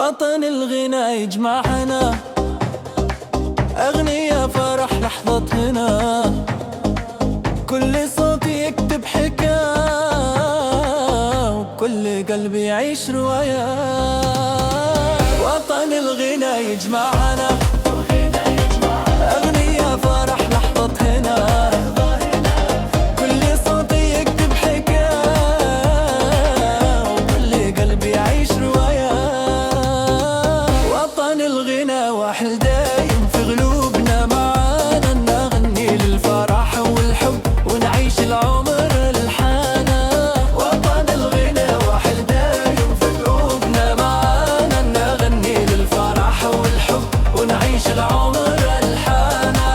وطن الغنى يجمعنا، أغنية فرح لحظة هنا، كل صوت يكتب حكاية وكل قلب يعيش رواية. وطن الغنى يجمعنا، أغنية فرح لحظة هنا، كل صوت يكتب حكاية وكل قلب يعيش رواية. وطن الغنى واحد دايم في قلوبنا معانا، نغني للفرح والحب ونعيش العمر الحانا. وطن الغنى واحد دايم في قلوبنا معانا، نغني للفرح والحب ونعيش العمر الحانا.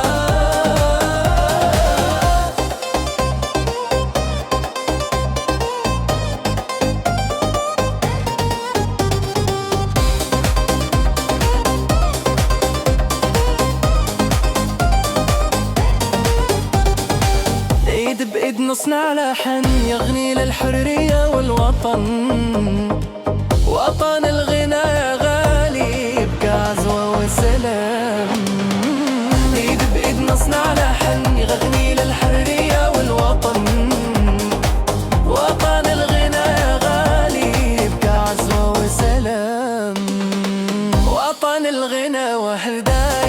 ايد بايد نصنع لحن يغني للحرية والوطن. وطن الغنى يا غالي يبقى عزوة وسلام. ايد بايد نصنع لحن يغني للحرية والوطن. وطن الغنى يا غالي يبقى عزوة وسلام. وطن الغنى وحده